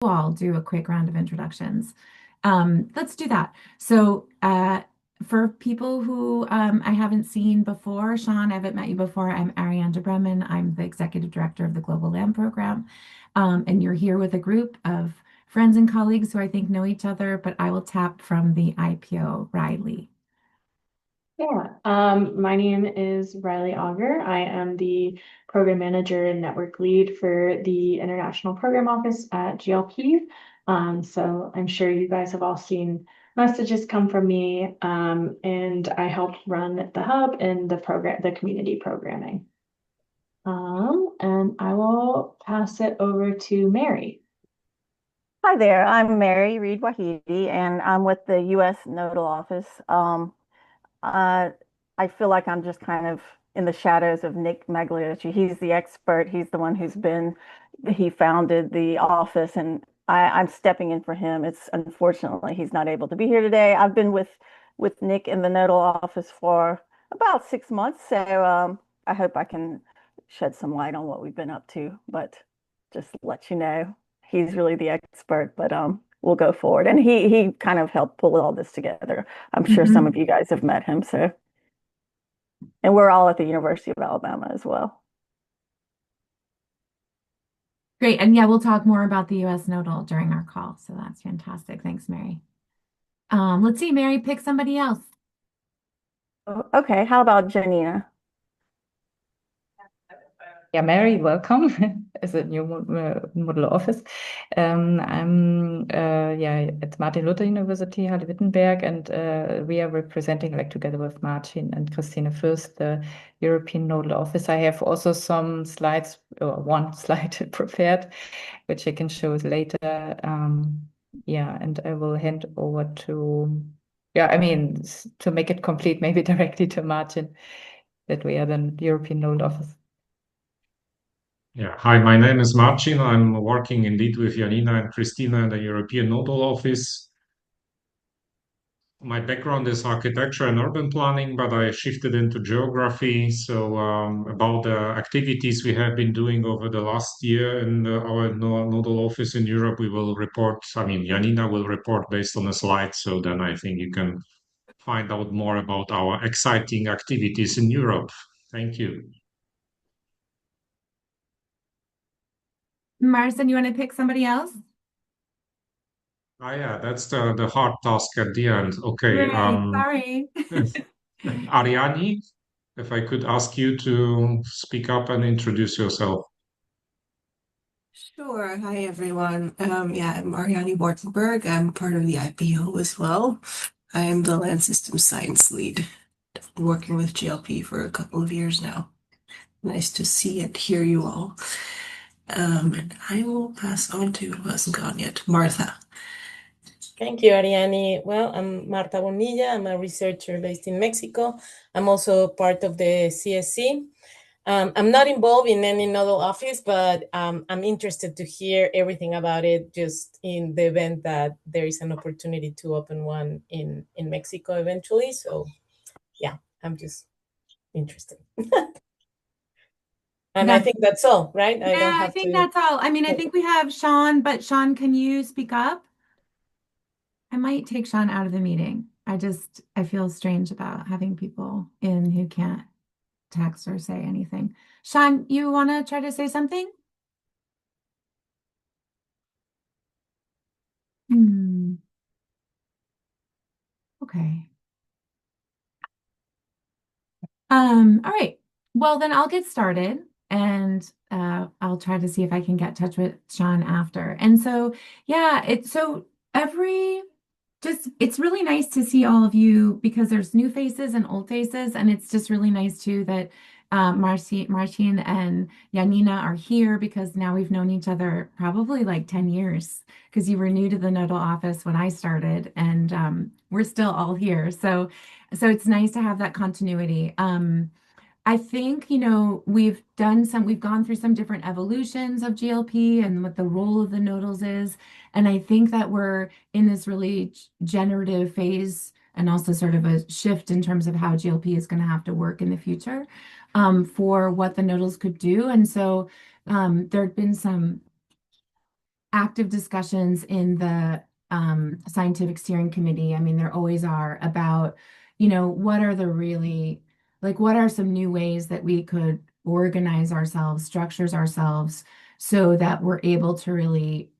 all do a quick round of introductions. Let's do that. So, for people who I haven't seen before, Sean, I haven't met you before. I'm Ariane de Bremen. I'm the Executive Director of the Global Land Program. And you're here with a group of friends and colleagues who I think know each other, but I will tap from the IPO, Riley. Yeah, my name is Riley Auger. I am the program manager and network lead for the International Program Office at GLP. So I'm sure you guys have all seen messages come from me, and I help run the hub and the community programming. And I will pass it over to Mary. Hi there, I'm Mary Reed Wahidi, and I'm with the U.S. Nodal Office. Uh, I feel like I'm just kind of in the shadows of Nick Magliocci. He's the expert. He's the one he founded the office, and I'm stepping in for him. It's unfortunately he's not able to be here today. I've been with Nick in the Nodal Office for about 6 months, so I hope I can shed some light on what we've been up to, but just let you know, he's really the expert, but we'll go forward. And he kind of helped pull all this together. I'm sure some of you guys have met him, so. And we're all at the University of Alabama as well. Great. And yeah, we'll talk more about the US Nodal during our call. So that's fantastic. Thanks, Mary. Let's see, Mary, pick somebody else. Okay, how about Janina? Yeah, Mary, welcome as a new model office. I'm at Martin Luther University, Halle-Wittenberg, and we are representing, like together with Martin and Christine Fürst, the European Nodal Office. I have also some slides, or one slide prepared, which I can show later. And I will hand over to, to make it complete, maybe directly to Martin, that we are the European Nodal Office. Yeah, hi, my name is Marcin. I'm working indeed with Janina and Christina in the European Nodal Office. My background is architecture and urban planning, but I shifted into geography. So about the activities we have been doing over the last year in our Nodal Office in Europe, we will report, Janina will report based on a slide. So then I think you can find out more about our exciting activities in Europe. Thank you. Marcin, you want to pick somebody else? Yeah, that's the hard task at the end. Okay. Right, sorry. Ariani, if I could ask you to speak up and introduce yourself. Sure. Hi, everyone. I'm Ariane Wartenberg. I'm part of the IPO as well. I am the Land Systems Science Lead, working with GLP for a couple of years now. Nice to see and hear you all. And I will pass on to who hasn't gone yet, Martha. Thank you, Ariane. Well, I'm Marta Bonilla. I'm a researcher based in Mexico. I'm also part of the CSC. I'm not involved in any nodal office, but I'm interested to hear everything about it just in the event that there is an opportunity to open one in Mexico eventually. So yeah, I'm just interested. And I think that's all, right? I think that's all. I mean, I think we have Sean, but Sean, can you speak up? I might take Sean out of the meeting. I feel strange about having people in who can't text or say anything. Sean, you want to try to say something? Okay. All right. Well, then I'll get started and I'll try to see if I can get in touch with Sean after. And so, yeah, it's really nice to see all of you because there's new faces and old faces. And it's just really nice too that Marcin and Janina are here because now we've known each other probably like 10 years because you were new to the Nodal Office when I started and we're still all here. So it's nice to have that continuity. I think, we've gone through some different evolutions of GLP and what the role of the nodals is. And I think that we're in this really generative phase and also sort of a shift in terms of how GLP is going to have to work in the future for what the nodals could do. And so there have been some active discussions in the scientific steering committee. I mean, there always are about, what are the really, like, what are some new ways that we could organize ourselves, structures ourselves so that we're able to really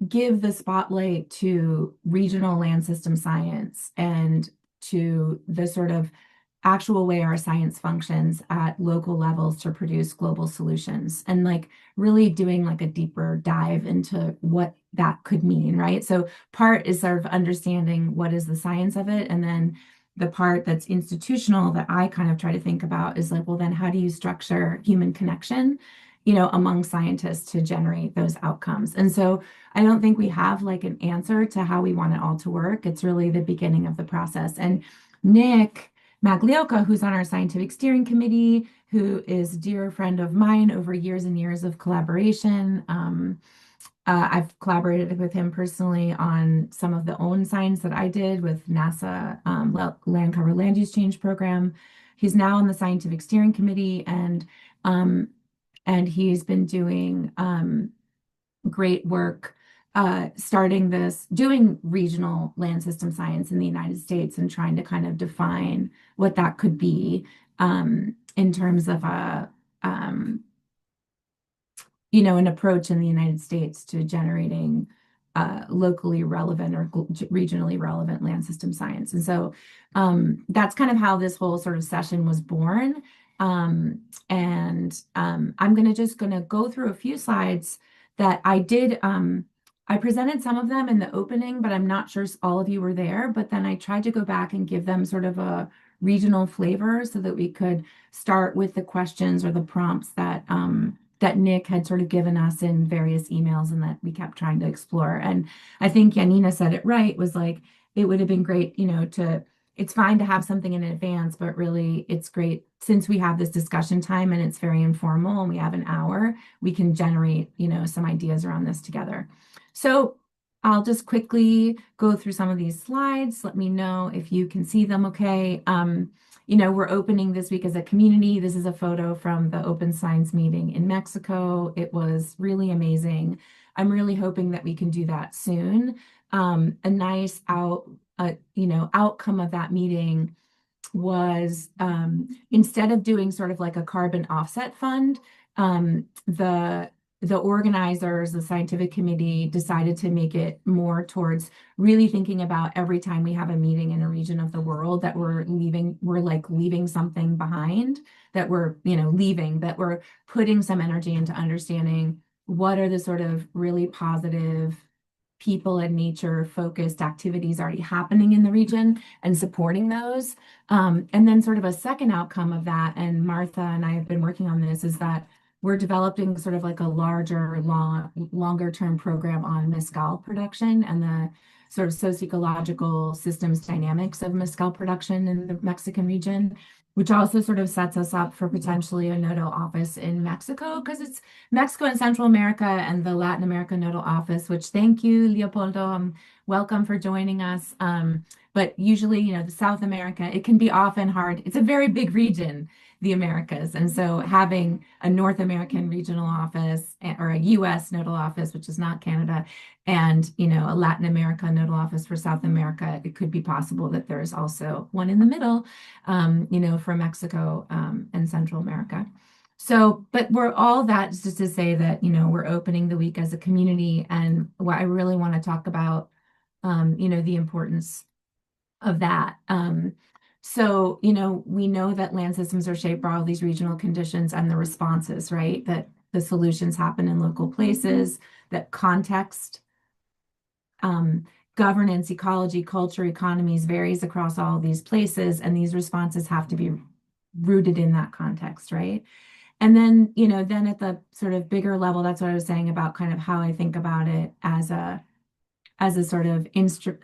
give the spotlight to regional land system science and to the sort of actual way our science functions at local levels to produce global solutions, and like really doing like a deeper dive into what that could mean, right? So part is sort of understanding what is the science of it, and then the part that's institutional that I kind of try to think about is like, well, then how do you structure human connection, among scientists to generate those outcomes? And so I don't think we have like an answer to how we want it all to work. It's really the beginning of the process. And Nick Maglioka, who's on our scientific steering committee, who is a dear friend of mine over years and years of collaboration. I've collaborated with him personally on some of the own science that I did with NASA Land Cover Land Use Change Program. He's now on the scientific steering committee, and he's been doing great work doing regional land system science in the United States and trying to kind of define what that could be in terms of an approach in the United States to generating locally relevant or regionally relevant land system science. And so that's kind of how this whole sort of session was born. I'm going to go through a few slides that I did. I presented some of them in the opening, but I'm not sure all of you were there. But then I tried to go back and give them sort of a regional flavor so that we could start with the questions or the prompts that Nick had sort of given us in various emails and that we kept trying to explore. And I think Janina said it right, was like, it would have been great, it's fine to have something in advance, but really it's great since we have this discussion time and it's very informal and we have an hour, we can generate, some ideas around this together. So I'll just quickly go through some of these slides. Let me know if you can see them okay. We're opening this week as a community. This is a photo from the Open Science meeting in Mexico. It was really amazing. I'm really hoping that we can do that soon. A nice outcome of that meeting was instead of doing sort of like a carbon offset fund, the organizers, the scientific committee decided to make it more towards really thinking about every time we have a meeting in a region of the world that we're leaving something behind, that we're putting some energy into understanding what are the sort of really positive people and nature focused activities already happening in the region and supporting those. And then sort of a second outcome of that, and Martha and I have been working on this, is that we're developing sort of like a longer term program on mescal production and the sort of sociological systems dynamics of mescal production in the Mexican region, which also sort of sets us up for potentially a nodal office in Mexico, because it's Mexico and Central America and the Latin America Nodal Office, which thank you, Leopoldo. Welcome for joining us. But usually, the South America, it can be often hard. It's a very big region, the Americas. And so having a North American regional office or a US nodal office, which is not Canada, and, a Latin America nodal office for South America, it could be possible that there's also one in the middle, for Mexico and Central America. So, but we're all that is just to say that, we're opening the week as a community. And what I really want to talk about, the importance of that. So, we know that land systems are shaped by all these regional conditions and the responses, right? That the solutions happen in local places, that context, governance, ecology, culture, economies varies across all of these places, and these responses have to be rooted in that context, right? And then, then at the sort of bigger level, that's what I was saying about kind of how I think about it as a sort of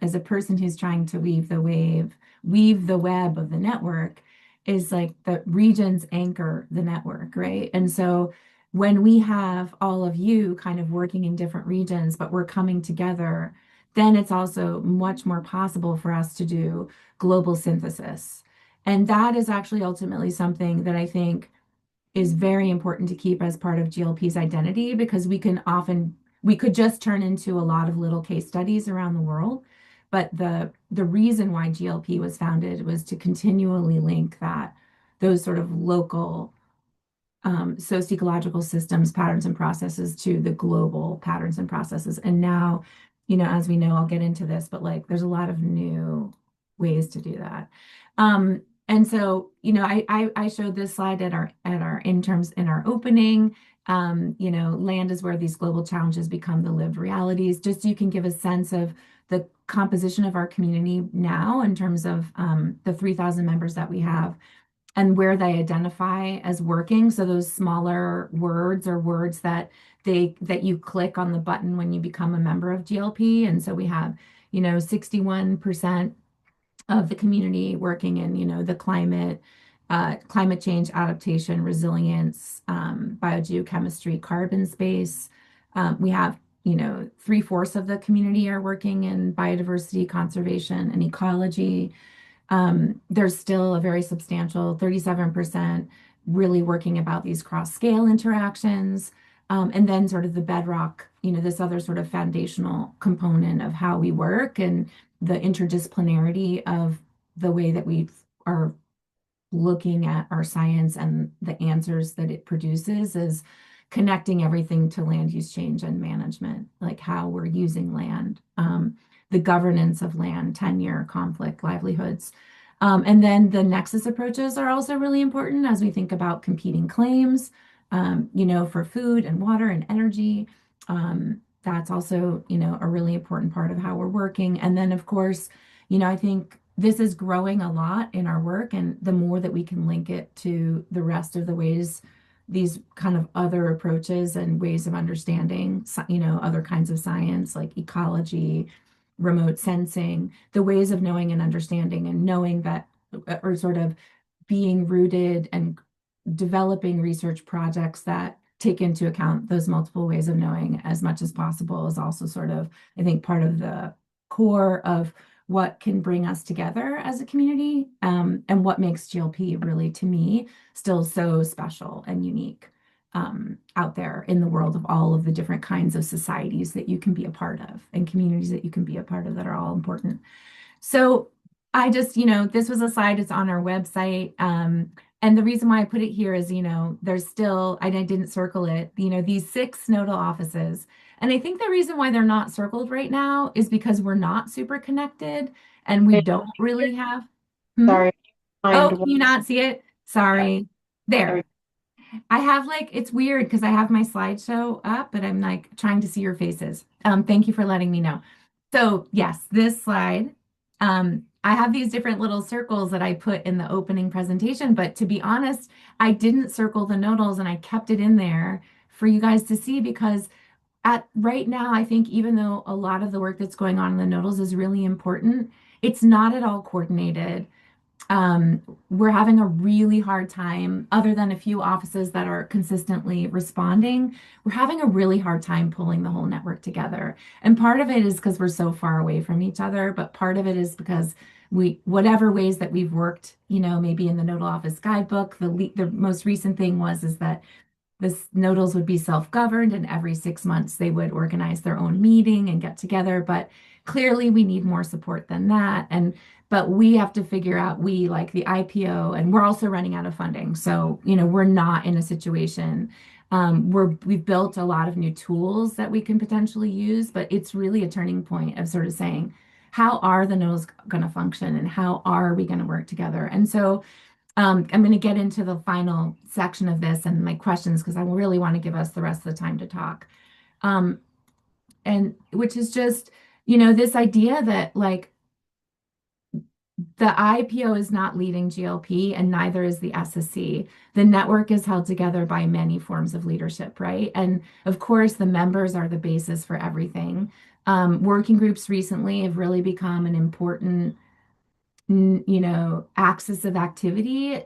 as a person who's trying to weave the web of the network, is like the regions anchor the network, right? And so when we have all of you kind of working in different regions, but we're coming together, then it's also much more possible for us to do global synthesis. And that is actually ultimately something that I think is very important to keep as part of GLP's identity because we could just turn into a lot of little case studies around the world. But the reason why GLP was founded was to continually link those sort of local socio-ecological systems, patterns, and processes to the global patterns and processes. And now, as we know, I'll get into this, but like there's a lot of new ways to do that. And so, I showed this slide at our in our opening. Land is where these global challenges become the lived realities. Just so you can give a sense of the composition of our community now in terms of the 3,000 members that we have and where they identify as working. So those smaller words are words that you click on the button when you become a member of GLP. And so we have, 61% of the community working in, the climate change adaptation, resilience, biogeochemistry, carbon space. We have, 3/4 of the community are working in biodiversity conservation and ecology. There's still a very substantial 37% really working about these cross-scale interactions. And then sort of the bedrock, this other sort of foundational component of how we work and the interdisciplinarity of the way that we are looking at our science and the answers that it produces is connecting everything to land use change and management, like how we're using land, the governance of land, tenure, conflict, livelihoods. And then the nexus approaches are also really important as we think about competing claims, for food and water and energy. That's also, a really important part of how we're working. And then, of course, I think this is growing a lot in our work, and the more that we can link it to the rest of the ways, these kind of other approaches and ways of understanding, other kinds of science like ecology, remote sensing, the ways of knowing and understanding and knowing that, or sort of being rooted and developing research projects that take into account those multiple ways of knowing as much as possible is also sort of, I think, part of the core of what can bring us together as a community, and what makes GLP really, to me, still so special and unique out there in the world of all of the different kinds of societies that you can be a part of and communities that you can be a part of that are all important. So I just, this was a slide, it's on our website. And the reason why I put it here is, there's still, and I didn't circle it, these 6 nodal offices. And I think the reason why they're not circled right now is because we're not super connected and we don't really have. Sorry. Oh, Find can you not see it? Sorry. There. I have it's weird because I have my slideshow up, but I'm like trying to see your faces. Thank you for letting me know. So yes, this slide, I have these different little circles that I put in the opening presentation, but to be honest, I didn't circle the nodals and I kept it in there for you guys to see because at right now, I think even though a lot of the work that's going on in the nodals is really important, it's not at all coordinated. We're having a really hard time, other than a few offices that are consistently responding, we're having a really hard time pulling the whole network together. And part of it is because we're so far away from each other, but part of it is because whatever ways that we've worked, maybe in the nodal office guidebook, the most recent thing is that this nodals would be self-governed and every 6 months they would organize their own meeting and get together. But clearly we need more support than that. But we have to figure out, we like the IPO, and we're also running out of funding. So, we're not in a situation we've built a lot of new tools that we can potentially use, but it's really a turning point of sort of saying, how are the nodals going to function and how are we going to work together? And so I'm going to get into the final section of this and my questions because I really want to give us the rest of the time to talk. And which is just, this idea that like the IPO is not leading GLP and neither is the SSC. The network is held together by many forms of leadership, right? And of course, the members are the basis for everything. Working groups recently have really become an important axis of activity,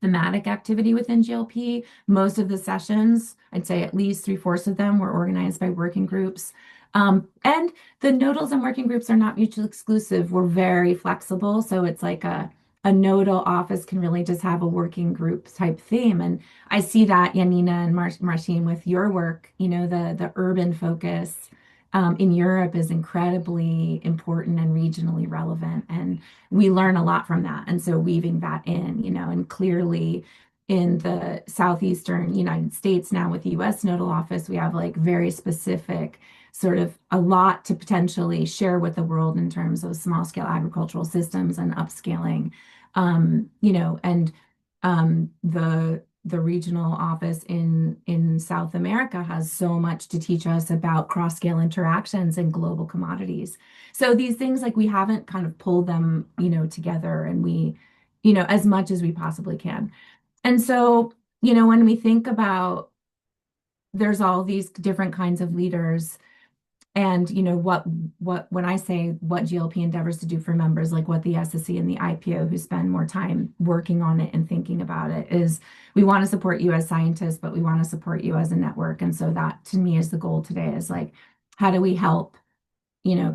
thematic activity within GLP. Most of the sessions, I'd say at least 3/4 of them were organized by working groups. And the nodals and working groups are not mutually exclusive. We're very flexible. So it's like a a nodal office can really just have a working group type theme. And I see that, Janina and Marcin, with your work, the urban focus in Europe is incredibly important and regionally relevant. And we learn a lot from that. And so weaving that in, and clearly in the southeastern United States now with the US Nodal Office, we have like very specific sort of a lot to potentially share with the world in terms of small scale agricultural systems and upscaling. And the regional office in South America has so much to teach us about cross-scale interactions and global commodities. So these things, like, we haven't kind of pulled them, together, and we, as much as we possibly can. And so, when we think about there's all these different kinds of leaders, and what when I say what GLP endeavors to do for members, like what the SSC and the IPO who spend more time working on it and thinking about it, is we want to support you as scientists, but we want to support you as a network. And so that to me is the goal today, is like, how do we help,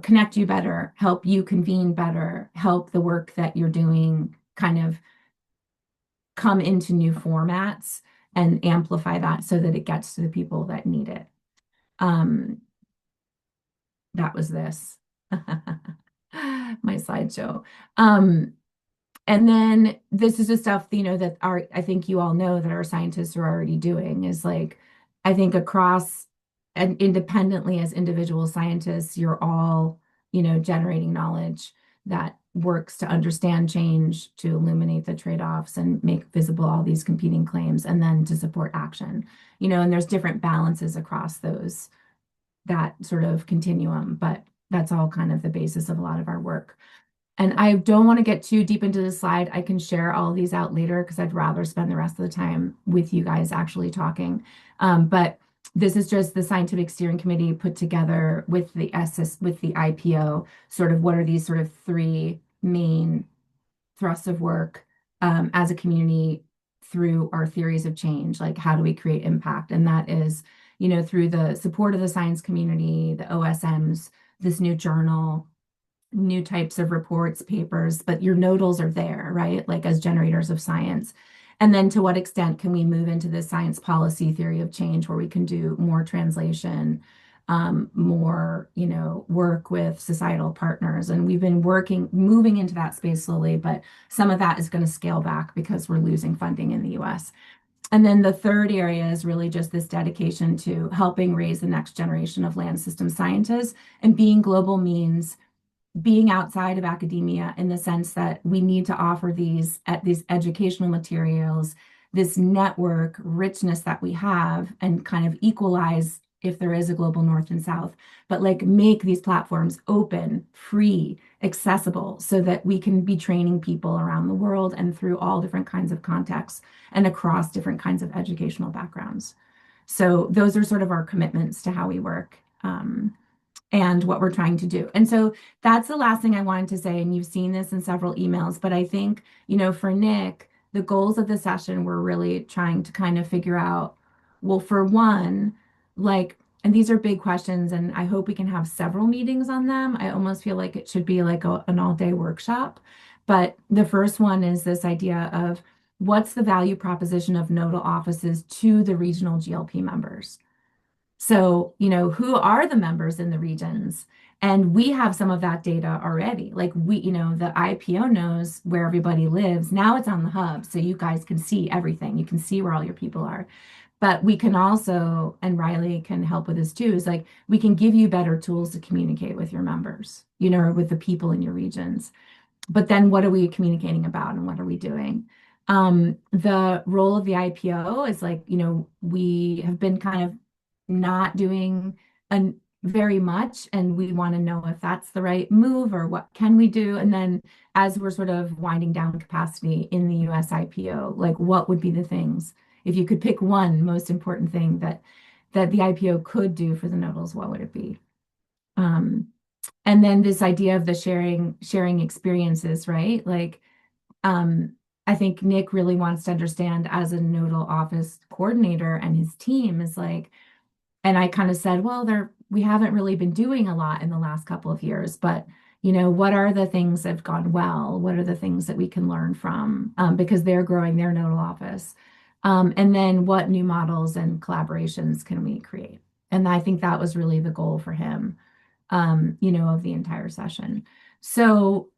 connect you better, help you convene better, help the work that you're doing kind of come into new formats and amplify that so that it gets to the people that need it. That was this. My slideshow. And then this is the stuff, that I think you all know that our scientists are already doing, is like, I think across and independently as individual scientists, you're all, generating knowledge that works to understand change, to illuminate the trade-offs and make visible all these competing claims, and then to support action, and there's different balances across that sort of continuum, but that's all kind of the basis of a lot of our work. And I don't want to get too deep into the slide. I can share all these out later because I'd rather spend the rest of the time with you guys actually talking. But this is just the scientific steering committee put together with the IPO, sort of what are these sort of three main thrusts of work as a community through our theories of change, like how do we create impact? And that is, through the support of the science community, the OSMs, this new journal, new types of reports, papers, but your nodals are there, right? Like as generators of science. And then to what extent can we move into the science policy theory of change, where we can do more translation, more, work with societal partners. And we've been moving into that space slowly, but some of that is going to scale back because we're losing funding in the US. And then the third area is really just this dedication to helping raise the next generation of land system scientists. And being global means being outside of academia, in the sense that we need to offer these educational materials, this network richness that we have, and kind of equalize if there is a global north and south, but like make these platforms open, free, accessible, so that we can be training people around the world and through all different kinds of contexts and across different kinds of educational backgrounds. So those are sort of our commitments to how we work. And what we're trying to do. And so that's the last thing I wanted to say. And you've seen this in several emails, but I think, for Nick, the goals of the session were really trying to kind of figure out, well, for one, like, and these are big questions, and I hope we can have several meetings on them. I almost feel like it should be like an all-day workshop. But the first one is this idea of what's the value proposition of nodal offices to the regional GLP members? So, who are the members in the regions? And we have some of that data already. Like the IPO knows where everybody lives. Now it's on the hub, so you guys can see everything. You can see where all your people are. But we can also, and Riley can help with this too, is like we can give you better tools to communicate with your members, or with the people in your regions. But then what are we communicating about, and what are we doing? The role of the IPO is like, we have been kind of not doing very much, and we want to know if that's the right move or what can we do. And then as we're sort of winding down capacity in the US IPO, like what would be the things, if you could pick one most important thing that the IPO could do for the nodals, what would it be? And then this idea of the sharing experiences, right? Like I think Nick really wants to understand, as a nodal office coordinator, and his team is like, and I kind of said, well, we haven't really been doing a lot in the last couple of years, but what are the things that have gone well? What are the things that we can learn from because they're growing their nodal office? And then what new models and collaborations can we create? And I think that was really the goal for him, of the entire session. So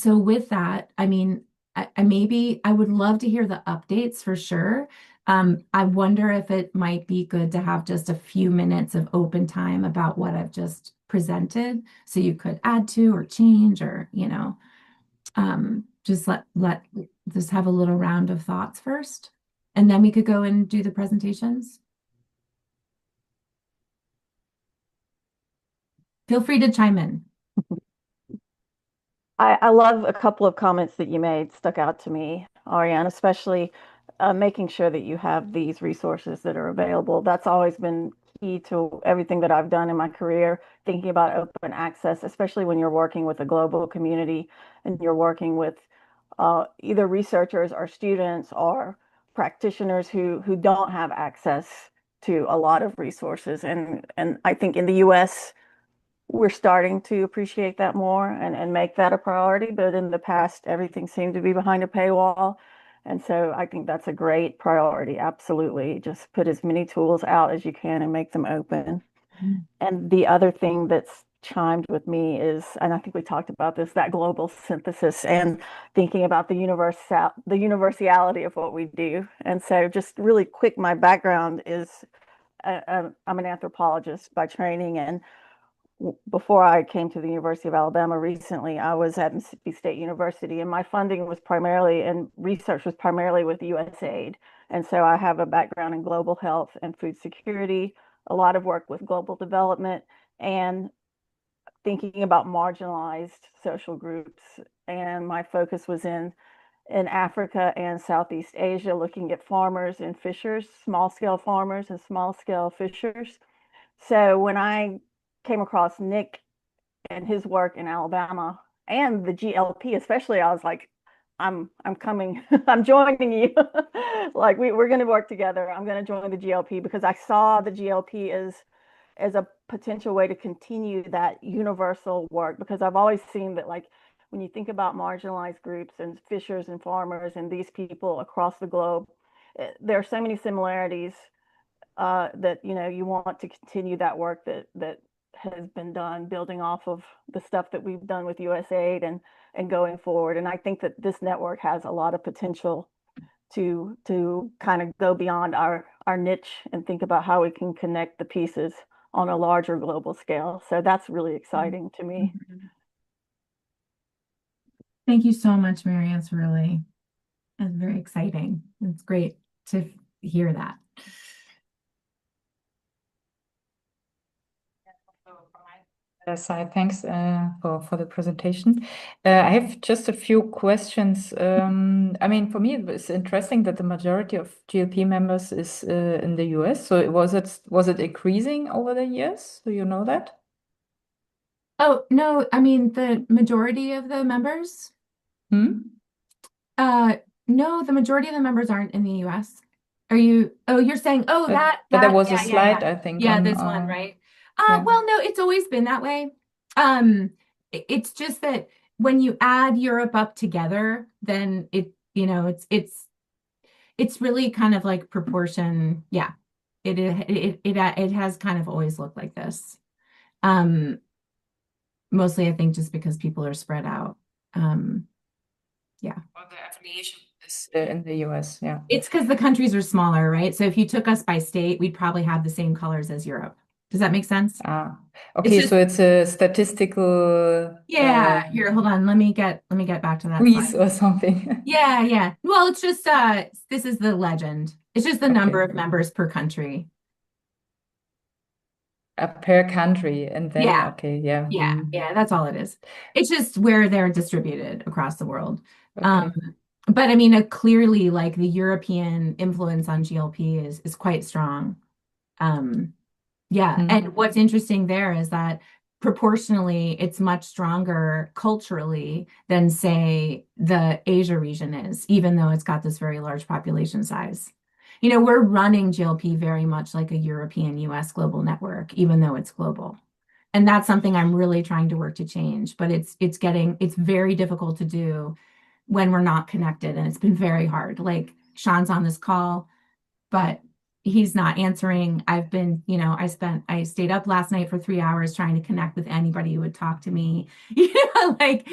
with that, I mean, I would love to hear the updates for sure. I wonder if it might be good to have just a few minutes of open time about what I've just presented, so you could add to or change or, just just have a little round of thoughts first, and then we could go and do the presentations. Feel free to chime in. I love a couple of comments that you made stuck out to me, Ariane, especially making sure that you have these resources that are available. That's always been key to everything that I've done in my career, thinking about open access, especially when you're working with a global community and you're working with either researchers or students or practitioners who don't have access to a lot of resources. And I think in the US, we're starting to appreciate that more and make that a priority. But in the past, everything seemed to be behind a paywall. And so I think that's a great priority. Absolutely. Just put as many tools out as you can and make them open. And the other thing that's chimed with me is, and I think we talked about this, that global synthesis and thinking about the universality of what we do. And so just really quick, my background is I'm an anthropologist by training, and before I came to the University of Alabama recently, I was at Mississippi State University, and my funding was primarily and research was primarily with USAID. And so I have a background in global health and food security, a lot of work with global development, and thinking about marginalized social groups. And my focus was in Africa and Southeast Asia, looking at farmers and fishers, small scale farmers and small scale fishers. So when I came across Nick and his work in Alabama and the GLP, especially, I was like, I'm coming, I'm joining you. Like we're going to work together. I'm going to join the GLP because I saw the GLP as a potential way to continue that universal work, because I've always seen that, like, when you think about marginalized groups and fishers and farmers and these people across the globe, there are so many similarities that you want to continue that work that has been done, building off of the stuff that we've done with USAID and going forward. And I think that this network has a lot of potential to kind of go beyond our niche and think about how we can connect the pieces on a larger global scale. So that's really exciting to me. Thank you so much, Mary. It's very exciting. It's great to hear that. Side, thanks for the presentation. I have just a few questions. I mean, for me, it's interesting that the majority of GLP members is in the US. So was it increasing over the years? Do you know that? Oh, no, I mean the majority of the members? No, the majority of the members aren't in the US. You're saying, But there was a yeah, slide, I think, yeah, on this one, right? yeah. Well, no, it's always been that way. It's just that when you add Europe up together, then it's really kind of like proportion. Yeah, it has kind of always looked like this. Mostly, I think, just because people are spread out. Yeah. Well, the affiliation is in the US, yeah. It's because the countries are smaller, right? So if you took us by state, we'd probably have the same colors as Europe. Does that make sense? Okay, just, so it's a statistical yeah. Here, hold on. Let me get back to that quiz slide. or something. Yeah. Well, it's just this is the legend. It's just the number of members per country. Per country, and then Yeah. okay, yeah. Yeah, that's all it is. It's just where they're distributed across the world. Okay. But I mean, clearly, like the European influence on GLP is quite strong. Yeah, and what's interesting there is that proportionally, it's much stronger culturally than, say, the Asia region is, even though it's got this very large population size. We're running GLP very much like a European US global network, even though it's global. And that's something I'm really trying to work to change, but it's very difficult to do when we're not connected, and it's been very hard. Like Sean's on this call, but he's not answering. I've been, I stayed up last night for 3 hours trying to connect with anybody who would talk to me. Like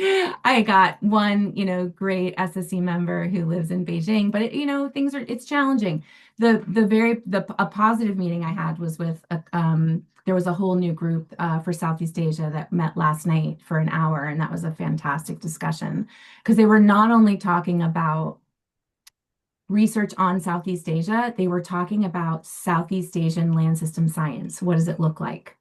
I got one, great SSC member who lives in Beijing, but it's challenging. A positive meeting I had was with there was a whole new group for Southeast Asia that met last night for an hour, and that was a fantastic discussion because they were not only talking about research on Southeast Asia, they were talking about Southeast Asian land system science. What does it look like?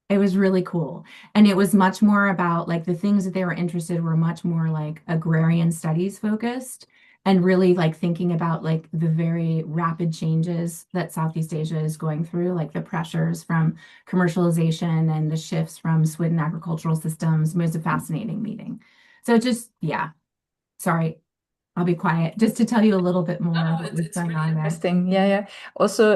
It was really cool. And it was much more about like the things that they were interested were much more like agrarian studies focused and really like thinking about like the very rapid changes that Southeast Asia is going through, like the pressures from commercialization and the shifts from Sweden agricultural systems. It was a fascinating meeting. So just, yeah, sorry, I'll be quiet just to tell you a little bit more No, what was it's going really on there. interesting. Yeah, yeah. Also,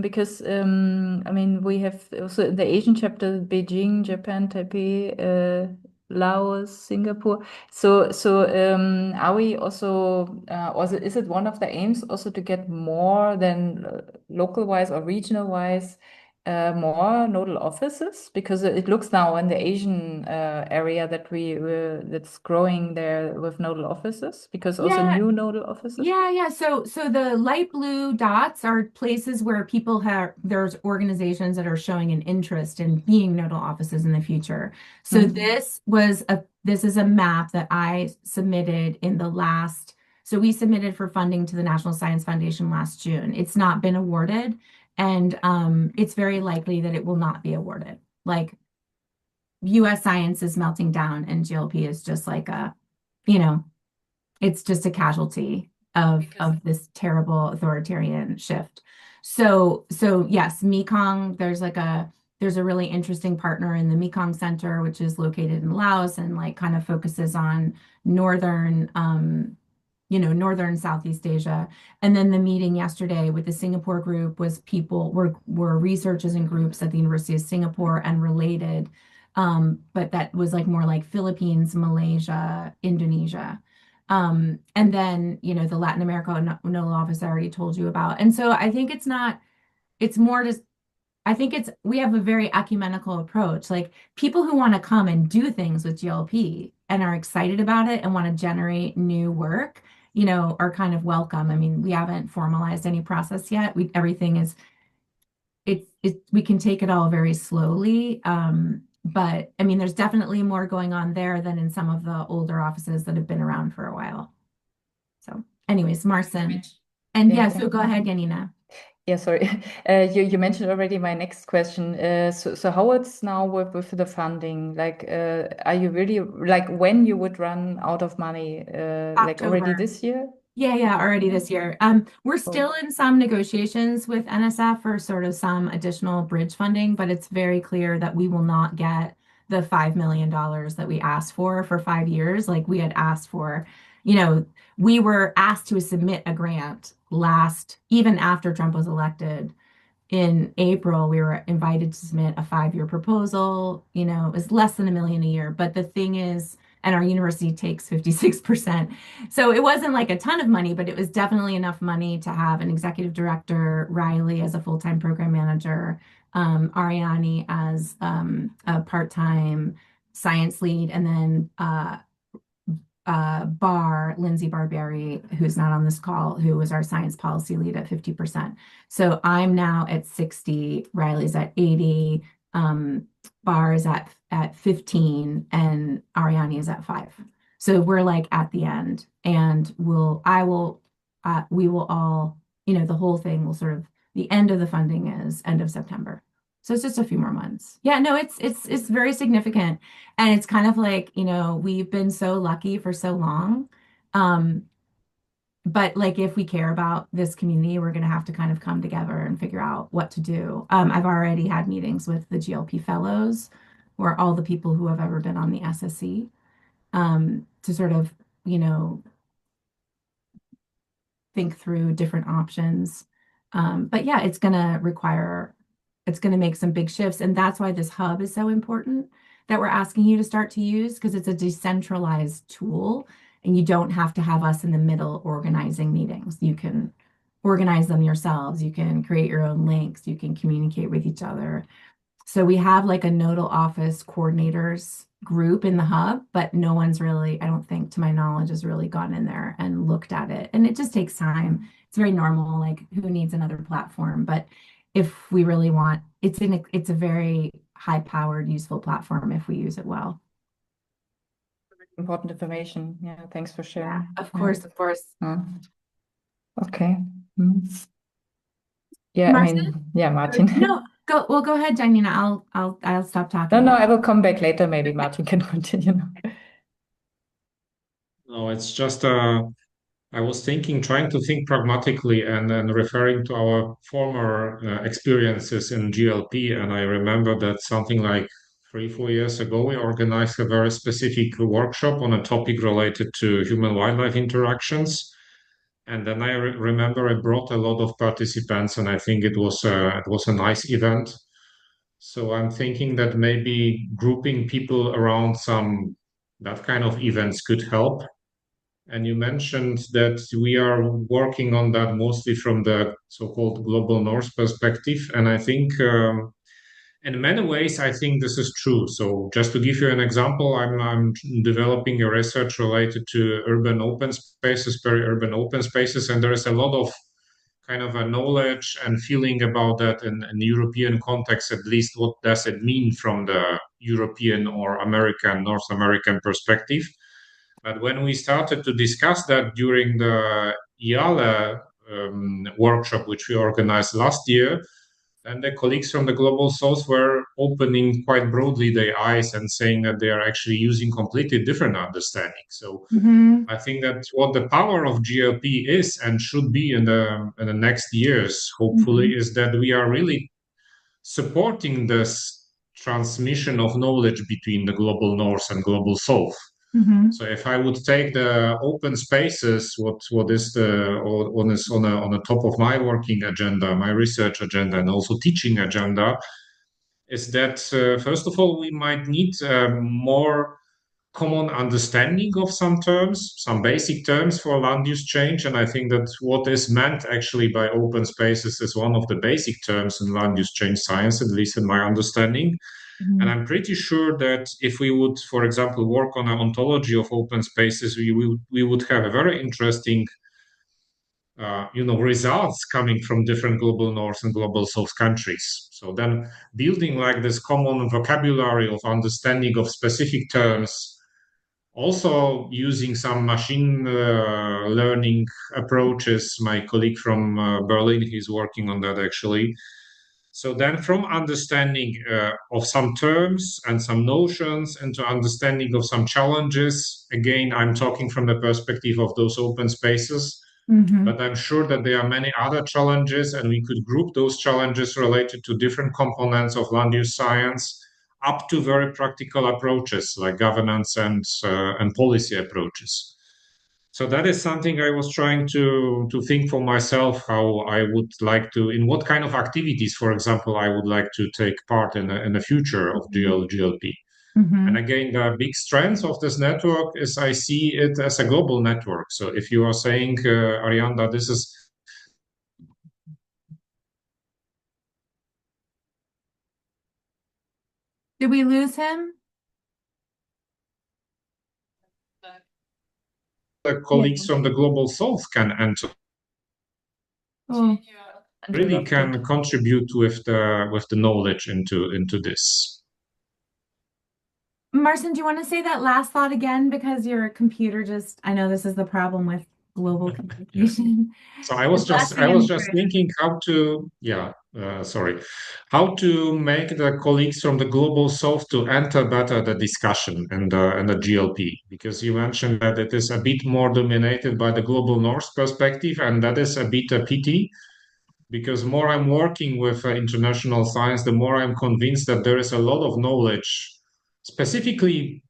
because I mean, we have also in the Asian chapter, Beijing, Japan, Taipei, Laos, Singapore. So, are we also is it one of the aims also to get more than local wise or regional wise? More nodal offices, because it looks now in the Asian area that that's growing there with nodal offices, because also Yeah, new nodal offices. yeah. So the light blue dots are places where there's organizations that are showing an interest in being nodal offices in the future. So Mhm. this is a map that I submitted so we submitted for funding to the National Science Foundation last June. It's not been awarded, and it's very likely that it will not be awarded. Like US science is melting down, and GLP is just like you know, it's just a casualty of this terrible authoritarian shift. So yes, Mekong, there's a really interesting partner in the Mekong Center, which is located in Laos and like kind of focuses on northern northern Southeast Asia. And then the meeting yesterday with the Singapore group was were researchers and groups at the University of Singapore and related. But that was like more like Philippines, Malaysia, Indonesia. And then, the Latin America Nodal Office I already told you about. And so I think it's more just, I think we have a very ecumenical approach. Like people who want to come and do things with GLP and are excited about it and want to generate new work, are kind of welcome. I mean, we haven't formalized any process yet. Everything is, we can take it all very slowly. But I mean, there's definitely more going on there than in some of the older offices that have been around for a while. So, anyways, Marcin. And Yeah, yeah, thank so go you. ahead, Janina. Yeah, sorry. You mentioned already my next question. So how it's now with the funding? Like, are you really like when you would run out of money? Like already October. this year? Yeah, already Yeah. this year. We're Oh, still in some negotiations with NSF for sort of some additional bridge funding, but it's very clear that we will not get the $5 million that we asked for 5 years. Like we had asked for, we were asked to submit a grant even after Trump was elected in April, we were invited to submit a 5-year proposal. It was less than $1 million a year. But the thing is, and our university takes 56%. So it wasn't like a ton of money, but it was definitely enough money to have an executive director, Riley as a full-time program manager, Ariani as a part-time science lead, and then Lindsay Barberi, who's not on this call, who was our science policy lead at 50%. So I'm now at 60, Riley's at 80, Bar is at 15, and Ariani is at 5. So we're like at the end, and we will all, the whole thing will sort of, the end of the funding is end of September. So it's just a few more months. Yeah, no, it's very significant. And it's kind of like, we've been so lucky for so long. Um, but like if we care about this community, we're going to have to kind of come together and figure out what to do. I've already had meetings with the GLP fellows, or all the people who have ever been on the SSC, to sort of, you know, think through different options. But yeah, it's going to require it's going to make some big shifts. And that's why this hub is so important that we're asking you to start to use, because it's a decentralized tool and you don't have to have us in the middle organizing meetings. You can organize them yourselves. You can create your own links. You can communicate with each other. So we have like a nodal office coordinators group in the hub, but no one's really, I don't think to my knowledge, has really gone in there and looked at it. And it just takes time. It's very normal, like who needs another platform? But if we really want, it's a very high-powered, useful platform if we use it well. Important information. Yeah, thanks for sharing. Yeah, of course, of course. Okay. Yeah, Marcin? I mean, yeah, Martin. No, go ahead, Janina. I'll stop talking. No, I will come back later. Maybe Martin can continue now. No, it's just I was trying to think pragmatically and referring to our former experiences in GLP. And I remember that something like 3, 4 years ago, we organized a very specific workshop on a topic related to human-wildlife interactions. And then I remember I brought a lot of participants, and I think it was a nice event. So I'm thinking that maybe grouping people around some that kind of events could help. And you mentioned that we are working on that mostly from the so-called global north perspective. And I think in many ways, I think this is true. So just to give you an example, I'm developing a research related to urban open spaces, peri-urban open spaces, and there is a lot of kind of a knowledge and feeling about that in European context, at least what does it mean from the European or American, North American perspective. But when we started to discuss that during the IALE workshop, which we organized last year, and the colleagues from the Global South were opening quite broadly their eyes and saying that they are actually using completely different understanding. So I think that what the power of GLP is and should be in the next years, hopefully, is that we are really supporting this transmission of knowledge between the global north and global south. So if I would take the open spaces, what is the on the top of my working agenda, my research agenda, and also teaching agenda, is that first of all we might need more common understanding of some terms, some basic terms for land use change, and I think that what is meant actually by open spaces is one of the basic terms in land use change science, at least in my understanding. And I'm pretty sure that if we would, for example, work on an ontology of open spaces, we would have a very interesting, results coming from different global north and global south countries. So then, building like this common vocabulary of understanding of specific terms, also using some machine learning approaches. My colleague from Berlin, he's working on that actually. So then from understanding of some terms and some notions into understanding of some challenges, again, I'm talking from the perspective of those open spaces, but I'm sure that there are many other challenges and we could group those challenges related to different components of land use science up to very practical approaches like governance and policy approaches. So that is something I was trying to think for myself, how I would like to, in what kind of activities, for example, I would like to take part in the future of GLP. And again, the big strength of this network is I see it as a global network. So if you are saying, Arianda, this is Did we lose him? the colleagues from the global south can enter, Oh, really can contribute with the knowledge into this. Marcin, do you want to say that last thought again? Because your computer I know this is the problem with global communication. So I was just thinking how to, how to make the colleagues from the global south to enter better the discussion and the GLP, because you mentioned that it is a bit more dominated by the global north perspective, and that is a bit a pity, because more I'm working with international science, the more I'm convinced that there is a lot of knowledge, specifically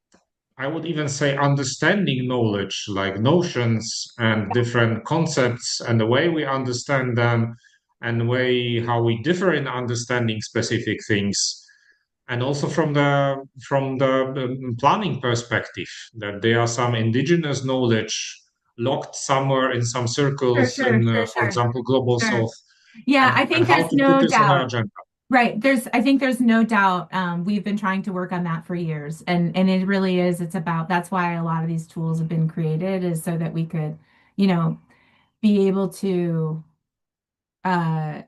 I would even say understanding knowledge, like notions and different concepts and the way we understand them and way how we differ in understanding specific things. And also from the planning perspective, that there are some indigenous knowledge locked somewhere in some For circles sure, in, for for sure, example, Global sure. South, Yeah, I and think how there's to put no this on the doubt. agenda. Right. I think there's no doubt. We've been trying to work on that for years. And it really is, it's about, that's why a lot of these tools have been created, is so that we could, you know, be able to uh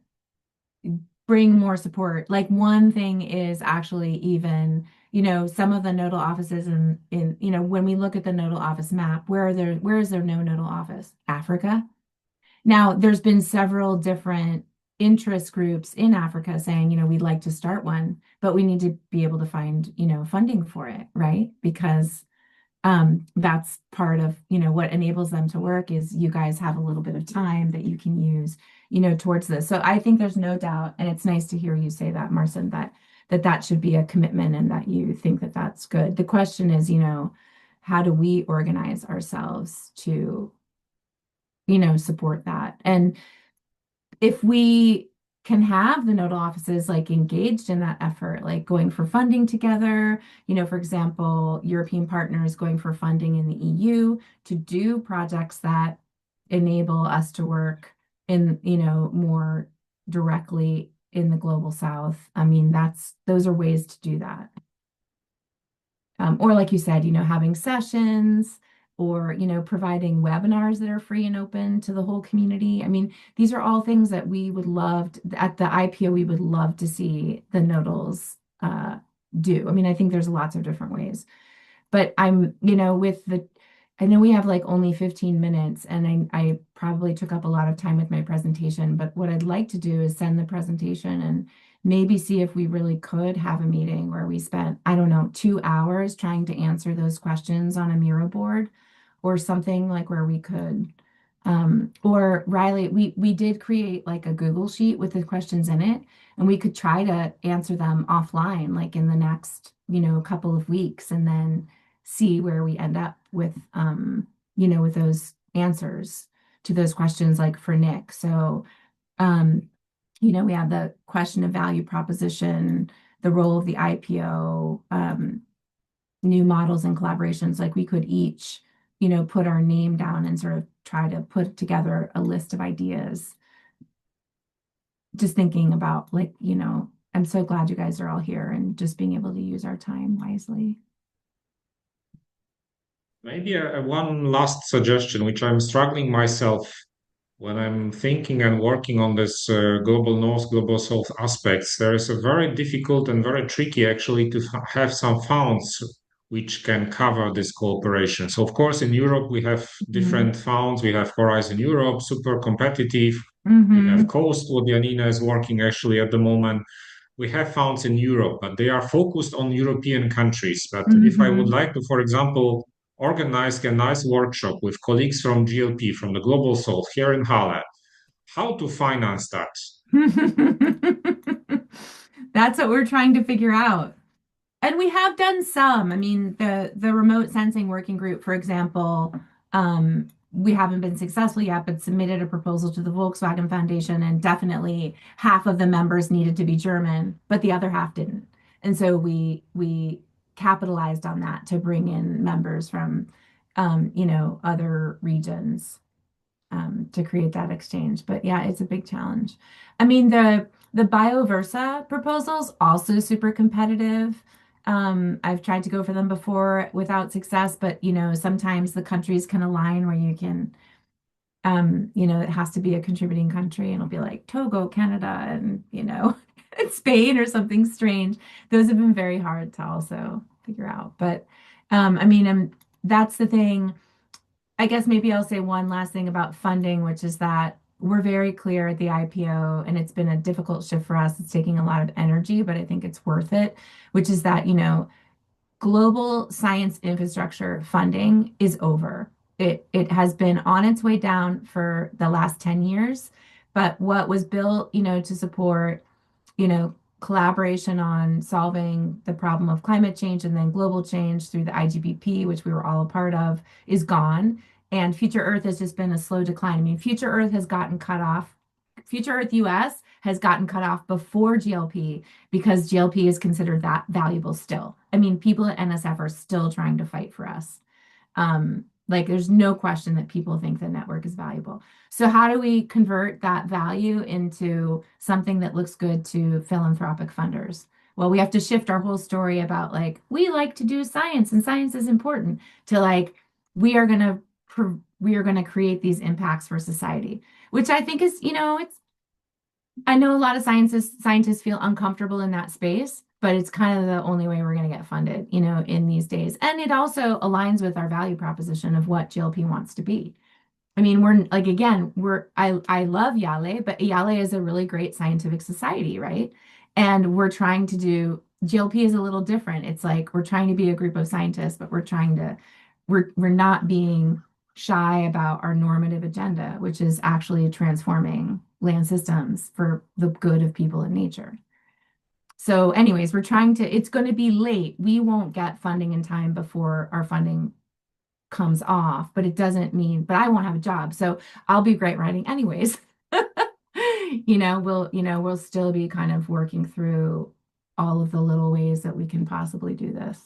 bring more support. Like one thing is actually even, some of the nodal offices when we look at the nodal office map, where is there no nodal office? Africa. Now, there's been several different interest groups in Africa saying, we'd like to start one, but we need to be able to find, funding for it, right? Because that's part of, what enables them to work is you guys have a little bit of time that you can use, towards this. So I think there's no doubt, and it's nice to hear you say that, Marcin, that should be a commitment and that you think that that's good. The question is, how do we organize ourselves to, support that? And if we can have the nodal offices like engaged in that effort, like going for funding together, for example, European partners going for funding in the EU to do projects that enable us to work in, more directly in the global south. I mean, those are ways to do that. Or like you said, having sessions or, providing webinars that are free and open to the whole community. I mean, these are all things that we would at the IPO, we would love to see the nodals do. I mean, I think there's lots of different ways. But I know we have like only 15 minutes and I probably took up a lot of time with my presentation, but what I'd like to do is send the presentation and maybe see if we really could have a meeting where we spent, I don't know, 2 hours trying to answer those questions on a Miro board or something like where we could. Or Riley, we did create like a Google sheet with the questions in it, and we could try to answer them offline, like in the next, couple of weeks, and then see where we end up with, with those answers to those questions, like for Nick. So, um, we have the question of value proposition, the role of the IPO, new models and collaborations. Like we could each, put our name down and sort of try to put together a list of ideas. Just thinking about like, I'm so glad you guys are all here and just being able to use our time wisely. Maybe one last suggestion, which I'm struggling myself when I'm thinking and working on this global north, global south aspects. There is a very difficult and very tricky actually to have some funds which can cover this cooperation. So of course in Europe we have different funds. We have Horizon Europe, super competitive. We have Coast, what Janina is working actually at the moment. We have funds in Europe, but they are focused on European countries. But if I would like to, for example, organize a nice workshop with colleagues from GLP, from the Global South here in Halle, how to finance that? That's what we're trying to figure out. And we have done some. I mean, the remote sensing working group, for example, we haven't been successful yet, but submitted a proposal to the Volkswagen Foundation, and definitely half of the members needed to be German, but the other half didn't. And so we capitalized on that to bring in members from other regions to create that exchange. But yeah, it's a big challenge. I mean, the BioVersa proposal's also super competitive. I've tried to go for them before without success, but sometimes the countries can align where you can, it has to be a contributing country, and it'll be like Togo, Canada, and Spain or something strange. Those have been very hard to also figure out. But I mean, that's the thing. I guess maybe I'll say one last thing about funding, which is that we're very clear at the IPO, and it's been a difficult shift for us. It's taking a lot of energy, but I think it's worth it, which is that, global science infrastructure funding is over. It has been on its way down for the last 10 years, but what was built, to support, collaboration on solving the problem of climate change and then global change through the IGBP, which we were all a part of, is gone. And Future Earth has just been a slow decline. I mean, Future Earth has gotten cut off Future Earth US has gotten cut off before GLP because GLP is considered that valuable still. I mean, people at NSF are still trying to fight for us. Like there's no question that people think the network is valuable. So how do we convert that value into something that looks good to philanthropic funders? Well, we have to shift our whole story about like we like to do science and science is important to like we are going to we are going to create these impacts for society, which I think is, it's I know a lot of scientists feel uncomfortable in that space, but it's kind of the only way we're going to get funded, in these days. And it also aligns with our value proposition of what GLP wants to be. I mean, we're like again, I love Yale, but Yale is a really great scientific society, right? And we're trying to do GLP is a little different. It's like we're trying to be a group of scientists, but we're not being shy about our normative agenda, which is actually transforming land systems for the good of people and nature. So, anyways, it's going to be late. We won't get funding in time before our funding comes off, but it doesn't mean, but I won't have a job. So I'll be great writing anyways. We'll still be kind of working through all of the little ways that we can possibly do this.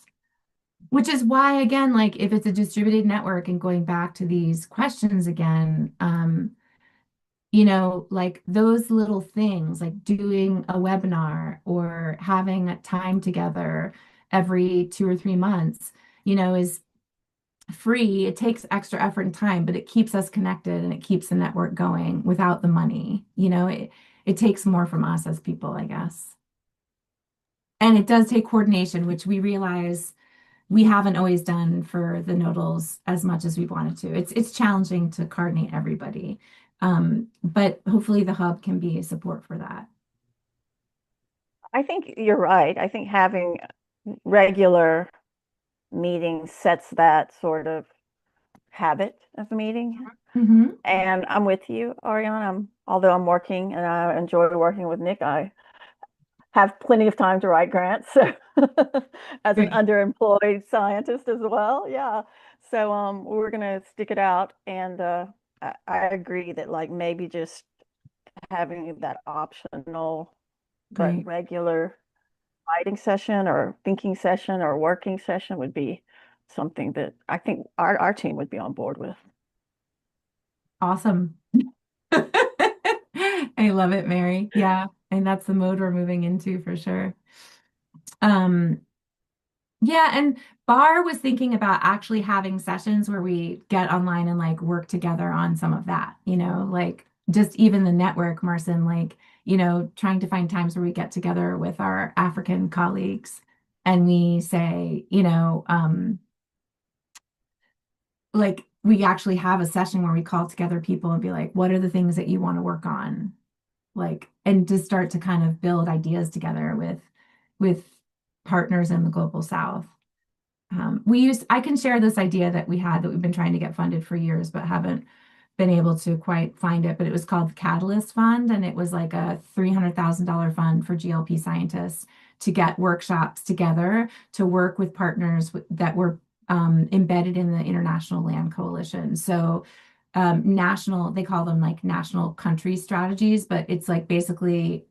Which is why, again, like if it's a distributed network and going back to these questions again, like those little things, like doing a webinar or having a time together every 2 or 3 months, is free. It takes extra effort and time, but it keeps us connected and it keeps the network going without the money. It takes more from us as people, I guess. And it does take coordination, which we realize we haven't always done for the nodals as much as we wanted to. It's challenging to coordinate everybody. But hopefully the hub can be a support for that. I think you're right. I think having regular meetings sets that sort of habit of meeting. Mm-hmm. And I'm with you, Ariane. Although I'm working and I enjoy working with Nick, I have plenty of time to write grants as an underemployed scientist as well. Yeah. So we're gonna stick it out, and I agree that like maybe just having that optional but Great. regular writing session or thinking session or working session would be something that I think our team would be on board with. Awesome. I love it, Mary. Yeah. And that's the mode we're moving into for sure. Yeah, and Bar was thinking about actually having sessions where we get online and like work together on some of that, like just even the network, Marcin, like, trying to find times where we get together with our African colleagues and we say, like we actually have a session where we call together people and be like, what are the things that you want to work on? Like, and to start to kind of build ideas together with partners in the global South. I can share this idea that we've been trying to get funded for years, but haven't been able to quite find it. But it was called the Catalyst Fund, and it was like a $300,000 fund for GLP scientists to get workshops together to work with partners that were embedded in the International Land Coalition. So they call them like national country strategies, but it's like basically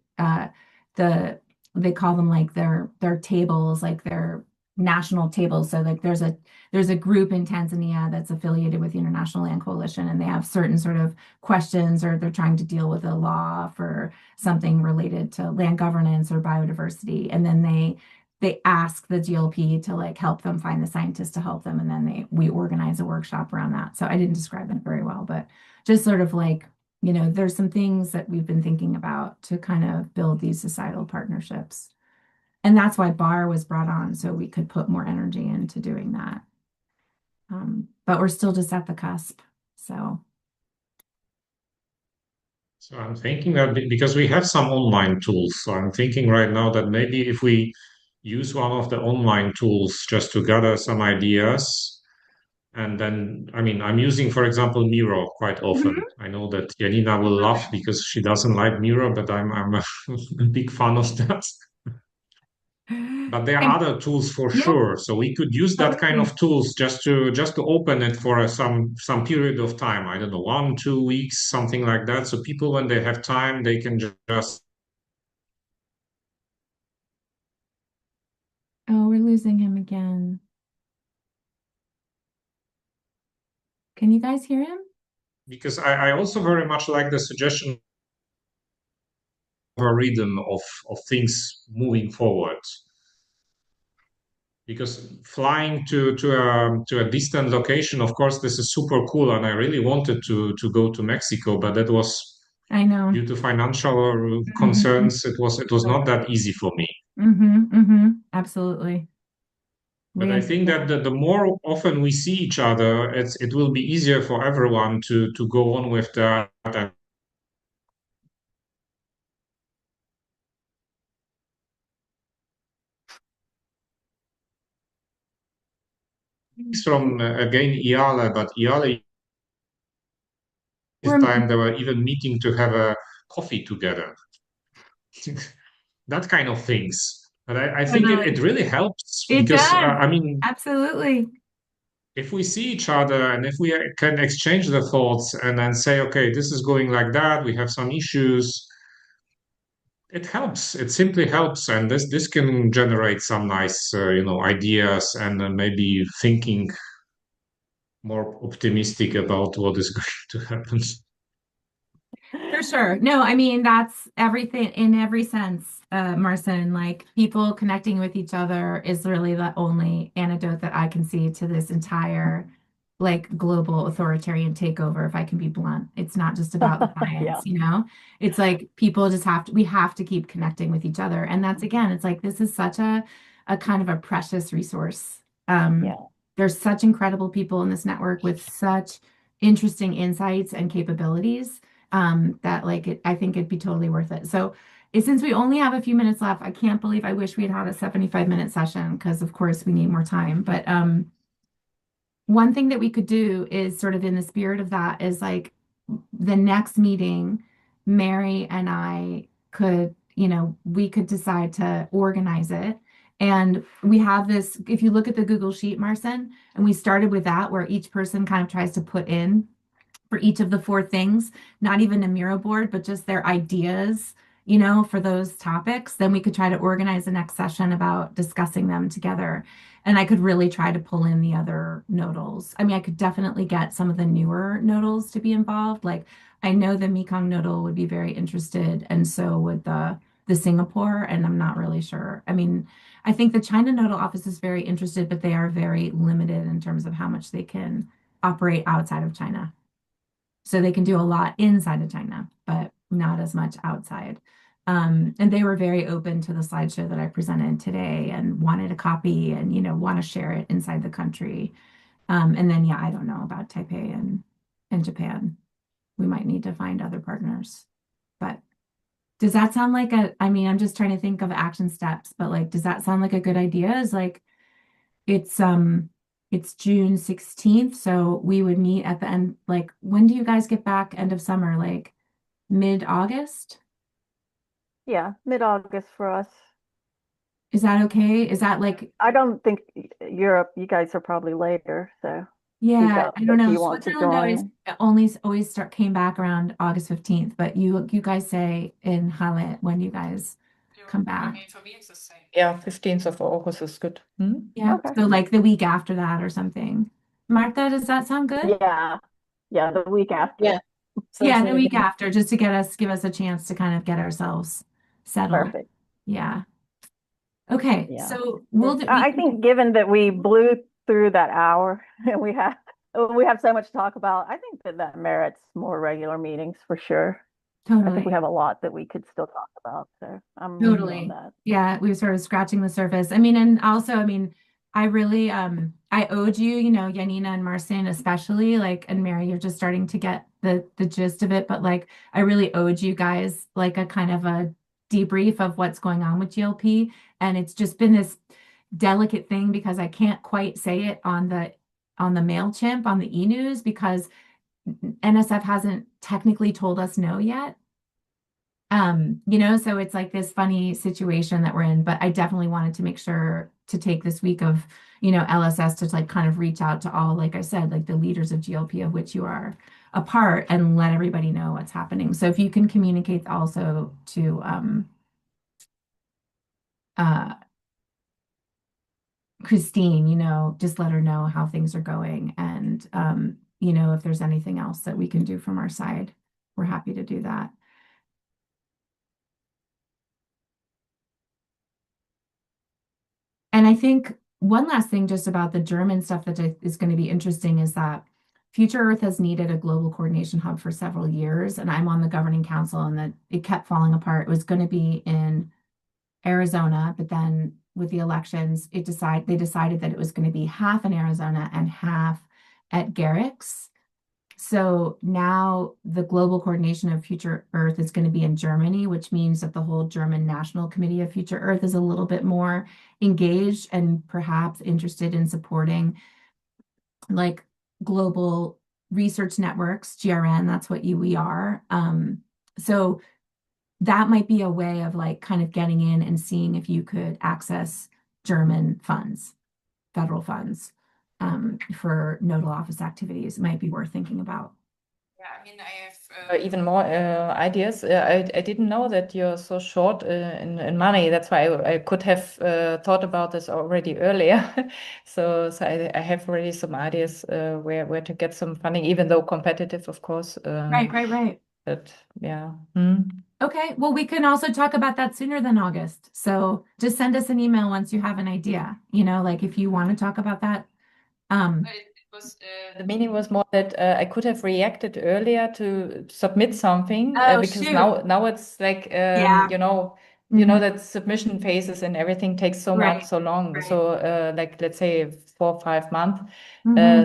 they call them like their tables, like their national tables. So like there's a group in Tanzania that's affiliated with the International Land Coalition, and they have certain sort of questions, or they're trying to deal with a law for something related to land governance or biodiversity. And then they ask the GLP to like help them find the scientists to help them. And then we organize a workshop around that. So I didn't describe that very well, but just sort of like, there's some things that we've been thinking about to kind of build these societal partnerships. And that's why Bar was brought on, so we could put more energy into doing that. But we're still just at the cusp. So I'm thinking that because we have some online tools, so I'm thinking right now that maybe if we use one of the online tools just to gather some ideas, and then, I mean, I'm using, for example, Miro quite often. I know that Janina will laugh because she doesn't like Miro, but I'm a big fan of that. But there are And other tools for yeah, sure. So we could use that kind totally. of tools just to open it for some period of time. I don't know, 1, 2 weeks, something like that. So people, when they have time, they can just. Oh, we're losing him again. Can you guys hear him? Because I also very much like the suggestion of a rhythm of things moving forward. Because flying to a distant location, of course, this is super cool, and I really wanted to go to Mexico, but that was I know. due to financial Hmm. concerns. It was not that easy for me. Absolutely. But We I think that understand. the more often we see each other, it will be easier for everyone to go on with that. And it's from again Iale, but Iale this We're, time they were even meeting to have a coffee together. That kind of things. But I think it totally. really helps It because does. I mean, Absolutely. if we see each other and if we can exchange the thoughts and then say, okay, this is going like that, we have some issues, it helps. It simply helps, and this can generate some nice, ideas and maybe thinking more optimistic about what is going to happen. For sure. No, I mean, that's everything in every sense, Marcin. Like people connecting with each other is really the only antidote that I can see to this entire like global authoritarian takeover, if I can be blunt. It's not just about the Yeah, science, you know? It's like people just we have to keep connecting with each other. And that's again, it's like this is such a kind of a precious resource. Um, yeah. there's such incredible people in this network with such interesting insights and capabilities that like I think it'd be totally worth it. So since we only have a few minutes left, I can't believe I wish we had had a 75-minute session because of course we need more time. But one thing that we could do is sort of in the spirit of that is like the next meeting, Mary and I could, we could decide to organize it. And we have this, if you look at the Google Sheet, Marcin, and we started with that where each person kind of tries to put in for each of the four things, not even a Miro board, but just their ideas, for those topics, then we could try to organize the next session about discussing them together. And I could really try to pull in the other nodals. I mean, I could definitely get some of the newer nodals to be involved. Like I know the Mekong nodal would be very interested, and so would the Singapore, and I'm not really sure. I mean, I think the China nodal office is very interested, but they are very limited in terms of how much they can operate outside of China. So they can do a lot inside of China, but not as much outside. And they were very open to the slideshow that I presented today and wanted a copy and, want to share it inside the country. And then, yeah, I don't know about Taipei and Japan. We might need to find other partners. But does that sound like I mean, I'm just trying to think of action steps, but like, does that sound like a good idea? Is like, it's it's June 16th, so we would meet at the end. Like, when do you guys get back? End of summer, like mid-August? Yeah, mid-August for us. Is that okay? Is that like, I don't think Europe, you guys are probably later, so see yeah, I don't if know. you want to Switzerland always join. always start came back around August 15th, but you guys say in Halle when you guys come back. Yeah, 15th of August is good. Hmm? Yeah. Okay. So like the week after that or something. Martha, does that sound good? Yeah, yeah, the week Yeah, after. sounds Yeah, the really week good. after, just to give us a chance to kind of get ourselves settled. Perfect. Yeah. Okay. Yeah. So we I can think given that we blew through that hour and we have so much to talk about, I think that merits more regular meetings for sure. I think we totally. have a lot that we could still talk about, so I'm with you on Totally. that. Yeah, we were sort of scratching the surface. I mean, and also, I mean, I really I owed you, Yanina and Marcin especially, like, and Mary, you're just starting to get the gist of it, but like I really owed you guys like a kind of a debrief of what's going on with GLP. And it's just been this delicate thing because I can't quite say it on the MailChimp, on the e-news, because NSF hasn't technically told us no yet. So it's like this funny situation that we're in, but I definitely wanted to make sure to take this week of, LSS to like kind of reach out to all, like I said, like the leaders of GLP of which you are a part and let everybody know what's happening. So if you can communicate also to uh Christine, just let her know how things are going and if there's anything else that we can do from our side, we're happy to do that. And I think one last thing just about the German stuff that is going to be interesting is that Future Earth has needed a global coordination hub for several years, and I'm on the governing council, and that it kept falling apart. It was going to be in Arizona, but then with the elections, they decided that it was going to be half in Arizona and half at Garrick's. So now the global coordination of Future Earth is going to be in Germany, which means that the whole German National Committee of Future Earth is a little bit more engaged and perhaps interested in supporting like global research networks, GRN, that's what we are. So that might be a way of like kind of getting in and seeing if you could access German funds, federal funds, for nodal office activities. It might be worth thinking about. Yeah, I mean, I have even more ideas. I didn't know that you're so short in money. That's why I could have thought about this already earlier. So I have already some ideas where to get some funding, even though competitive, of course. Right. But yeah. Okay, well, we can also talk about that sooner than August. So just send us an email once you have an idea, like if you want to talk about that. The meaning was more that I could have reacted earlier to submit something Oh, because shoot. now it's like Yeah. that submission phases and everything takes so Right. much so long. Right. So like let's say 4 or 5 months.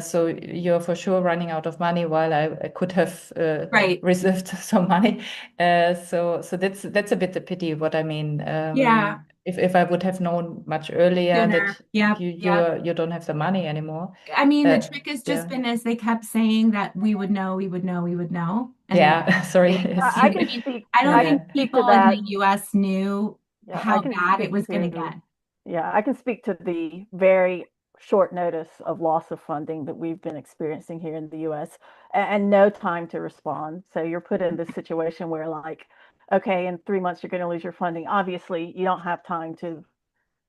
So you're for sure running out of money while I could have Right. reserved some money. So that's a bit the pity what I mean. Yeah. If I would have known much earlier Sooner. that Yeah. you don't have the money anymore. I mean, the trick has just Yeah. been as they kept saying that we would know. And Yeah, sorry. I can mean, speak. I don't I think can speak to people in that. the US knew Yeah, I how can bad it speak was going to to. get. Yeah, I can speak to the very short notice of loss of funding that we've been experiencing here in the US and no time to respond. So you're put in this situation where, like, okay, in 3 months you're going to lose your funding. Obviously, you don't have time to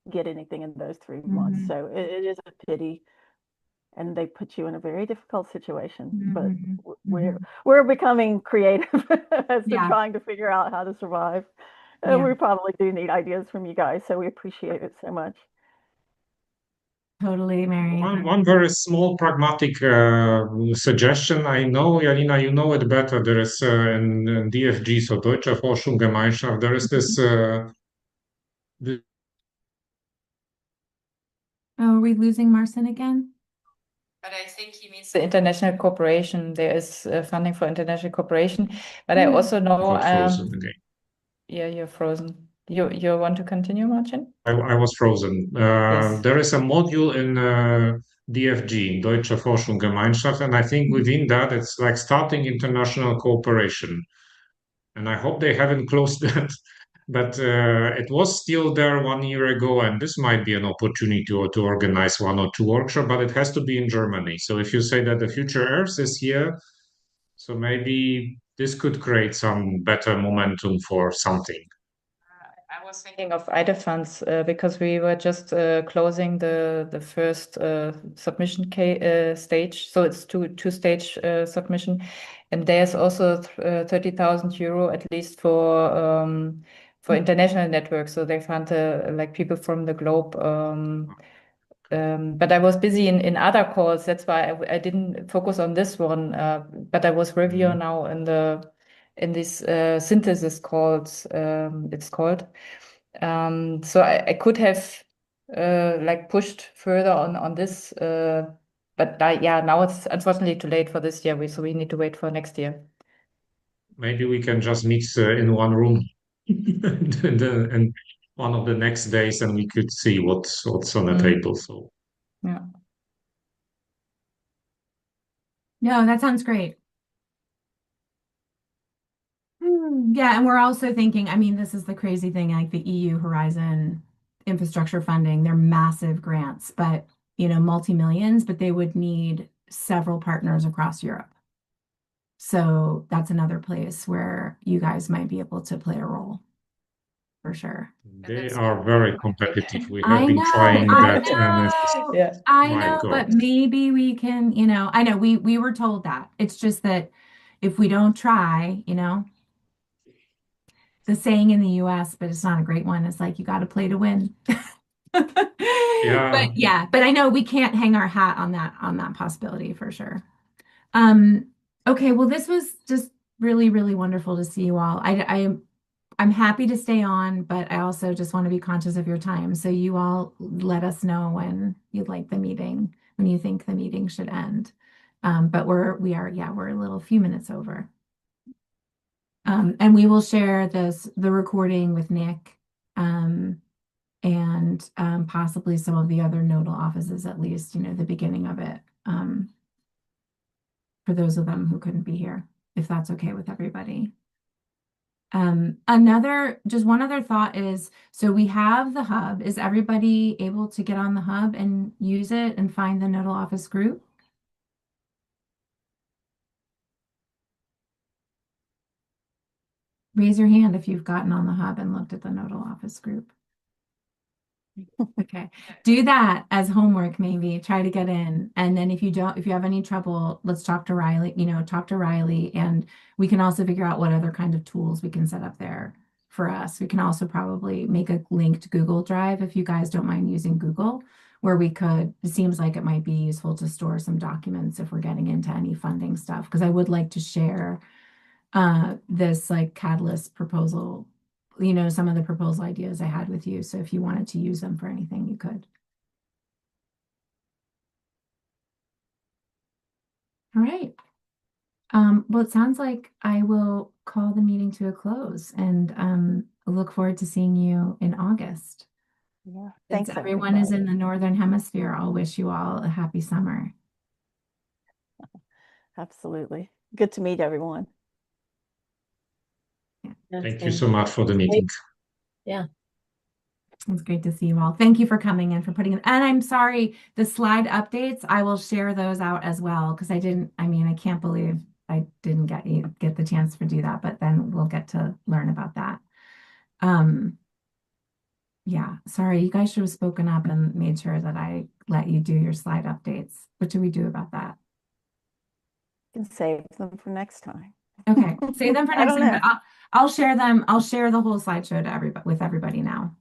get anything in those 3 months. So it is a pity. And they put you in a very difficult situation. But we're becoming creative as to Yeah. trying to figure out how to survive. Yeah. We probably do need ideas from you guys, so we appreciate it so much. Totally, Mary. One very small pragmatic suggestion. I know, Janina, you know it better. There is in DFG, so Deutsche Forschungsgemeinschaft, there is this. Oh, are we losing Marcin again? But I think he means the international cooperation. There is funding for international cooperation. But I also know. Frozen again. Yeah, you're frozen. You want to continue, Martin? I was frozen. Yes. There is a module in DFG, Deutsche Forschungsgemeinschaft, and I think within that it's like starting international cooperation. And I hope they haven't closed that. But it was still there 1 year ago, and this might be an opportunity to organize 1 or 2 workshops, but it has to be in Germany. So if you say that the future Earth is here, so maybe this could create some better momentum for something. I was thinking of IDA funds because we were just closing the first submission stage. So it's two-stage submission, and there's also 30,000 euro at least for international networks. So they fund like people from the globe. But I was busy in other calls. That's why I didn't focus on this one. But I was reviewer now in this synthesis calls. It's called. So I could have like pushed further on this. But yeah, now it's unfortunately too late for this year. So we need to wait for next year. Maybe we can just mix in one room and one of the next days, and we could see what's on the table. So yeah. No, that sounds great. Yeah, and we're also thinking, I mean, this is the crazy thing, like the EU Horizon infrastructure funding, they're massive grants, but multi-millions, but they would need several partners across Europe. So that's another place where you guys might be able to play a role for sure. They are very competitive. We have I been know, trying I that, and it's, know, Yeah. I my know, but God. maybe we can, I know we were told that. It's just that if we don't try, the saying in the US, but it's not a great one. It's like you got to play to win. Yeah, But yeah, but I know we can't hang our hat on that possibility for sure. Um, okay, well, this was just really, really wonderful to see you all. I'm happy to stay on, but I also just want to be conscious of your time. So you all let us know when you'd like the meeting, when you think the meeting should end. But we're a little few minutes over. And we will share the recording with Nick, and possibly some of the other nodal offices, at least, the beginning of it, for those of them who couldn't be here, if that's okay with everybody. Just one other thought is, so we have the hub. Is everybody able to get on the hub and use it and find the nodal office group? Raise your hand if you've gotten on the hub and looked at the nodal office group. Okay, do that as homework, maybe try to get in. And then if you have any trouble, let's talk to Riley, and we can also figure out what other kind of tools we can set up there for us. We can also probably make a linked Google Drive if you guys don't mind using Google, where it seems like it might be useful to store some documents if we're getting into any funding stuff, because I would like to share this like Catalyst proposal, some of the proposal ideas I had with you. So if you wanted to use them for anything, you could. All right. Well, it sounds like I will call the meeting to a close, and look forward to seeing you in August. Yeah. Since Thanks, everyone is in everybody. the Northern Hemisphere, I'll wish you all a happy summer. Absolutely. Good to meet everyone. thank you so much for the meeting. Yeah. It's great to see you all. Thank you for coming in, for putting in. And I'm sorry, the slide updates, I will share those out as well, because I can't believe I didn't get the chance to do that, but then we'll get to learn about that. Yeah, sorry, you guys should have spoken up and made sure that I let you do your slide updates. What do we do about that? You can save them for next time. Okay, save them for I next don't time, know. but I'll share them. I'll share the whole slideshow to with everybody now.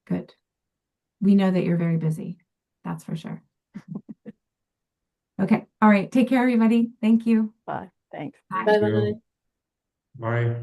Good. We know that you're very busy. That's for sure. Okay. All right. Take care, everybody. Thank you. Bye. Thanks. Bye. Thank you. Bye.